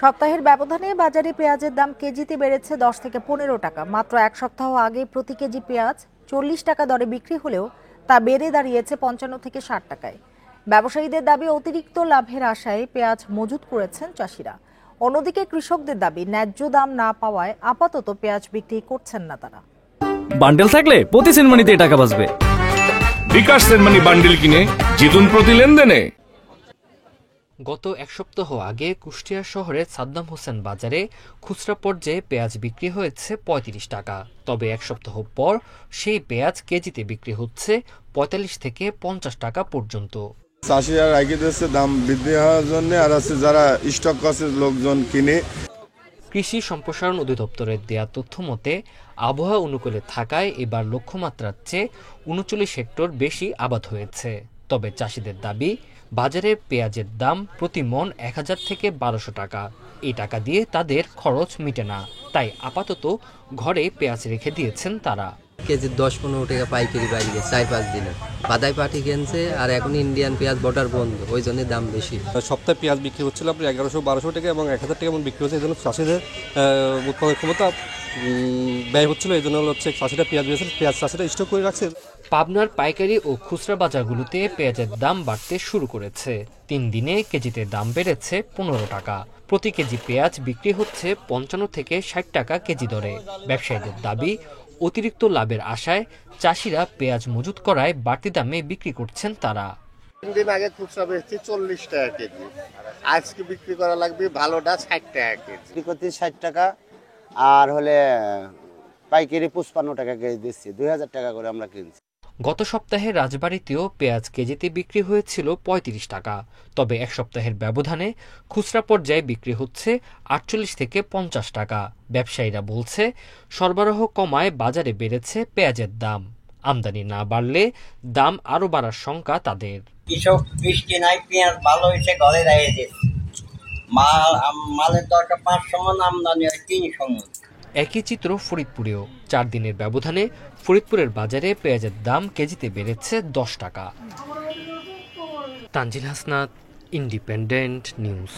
সপ্তাহের ব্যবধানে বাজারে পেঁয়াজের দাম কেজিতে বেড়েছে 10 থেকে 15 টাকা। মাত্র এক সপ্তাহ আগে প্রতি কেজি পেঁয়াজ 40 টাকা দরে বিক্রি হলেও তা বেড়ে দাঁড়িয়েছে 55 থেকে 60 টাকায়। ব্যবসায়ীদের দাবি, অতিরিক্ত লাভের আশায় পেঁয়াজ মজুত করেছেন চাষিরা। অন্যদিকে কৃষকদের দাবি, ন্যায্য দাম না পাওয়ায় আপাতত পেঁয়াজ বিক্রি করছেন না তারা। বান্ডেল থাকলে প্রতি সেনমানিতে টাকা বাঁচবে। বিকাশ সেনমানি বান্ডেল কিনে জিতুন প্রতি লেনদেনে। গত এক সপ্তাহ আগে কুষ্টিয়া শহরের সাদ্দাম হোসেন বাজারে খুচরা পর্যায়ে পেঁয়াজ বিক্রি হয়েছে 35 টাকা। তবে এক সপ্তাহ পর সেই পেঁয়াজ কেজিতে বিক্রি হচ্ছে 45 থেকে 50 টাকা পর্যন্ত। চাষিরা রেখে দিচ্ছে দাম বৃদ্ধি হওয়ার জন্য, আর আছে যারা স্টক করছে লোকজন কিনে। কৃষি সম্প্রসারণ অধিদপ্তরের দেয়া তথ্য মতে আবহাওয়া অনুকূলে থাকায় এবার লক্ষ্যমাত্রার চেয়ে 39 হেক্টর বেশি আবাদ হয়েছে। তবে চাষিদের দাবি, বাজারে পেঁয়াজের দাম প্রতি মন 1000 থেকে 1200 টাকা। এই টাকা দিয়ে তাদের খরচ মিটে না, তাই আপাতত ঘরে পেঁয়াজ রেখে দিয়েছেন তারা। কেজি 10-15 টাকা পাইকারি বাড়ি গেছে 4-5 দিনে। বাদাই পাঠি কিনছে, আর এখন ইন্ডিয়ান পেঁয়াজ বর্ডার বন্ধ, ওই জন্য দাম বেশি। সপ্তাহে পেঁয়াজ বিক্রি হচ্ছিল আপনার 1100-1200 টাকা এবং 1000 টাকা বিক্রি হচ্ছে। এই জন্য চাষিদের উৎপাদন ক্ষমতা ব্যয় হচ্ছিল। এই জন্য হচ্ছে চাষিরা পেঁয়াজ চাষিরা স্টক করে রাখছে। পাবনার পাইকারি ও খুচরা বাজারগুলোতে পেঁয়াজের দাম বাড়তে শুরু করেছে। 3 দিনে কেজিতে দাম বেড়েছে 15 টাকা। প্রতি কেজি পেঁয়াজ বিক্রি হচ্ছে 55 থেকে 60 টাকা কেজি দরে। ব্যবসায়ীদের দাবি, অতিরিক্ত লাভের আশায় চাষিরা পেঁয়াজ মজুত করায় বাড়তি দামে বিক্রি করছেন তারা। 3 দিন আগে খুচরা বেচছি 40 টাকা কেজি, আজকে বিক্রি করা লাগবে ভালোটা 60 টাকা কেজি। বিক্রি করতে 60 টাকা, আর হলে পাইকারি 55 টাকা কেজি দিচ্ছি। 2000 টাকা করে আমরা কিনছি। গত সপ্তাহে রাজবাড়ীতেও পেঁয়াজ কেজিতে বিক্রি হয়েছিল 35 টাকা। তবে এক সপ্তাহের ব্যবধানে খুচরা পর্যায়ে বিক্রি হচ্ছে 48 থেকে 50 টাকা। ব্যবসায়ীরা বলছে, সরবরাহ কমায় বাজারে বেড়েছে পেঁয়াজের দাম। আমদানি না বাড়লে দাম আরো বাড়ার শঙ্কা তাদের। কৃষক বৃষ্টি নাই, পেঁয়াজ ভালো হয়েছে, ঘরে দাঁড়িয়ে মালের দরকার 500 মন, আমদানি হয় 300 মন। একই চিত্র ফরিদপুরেও। 4 দিনের ব্যবধানে ফরিদপুরের বাজারে পেঁয়াজের দাম কেজিতে বেড়েছে 10 টাকা। Tanzil Hasnat, independent news.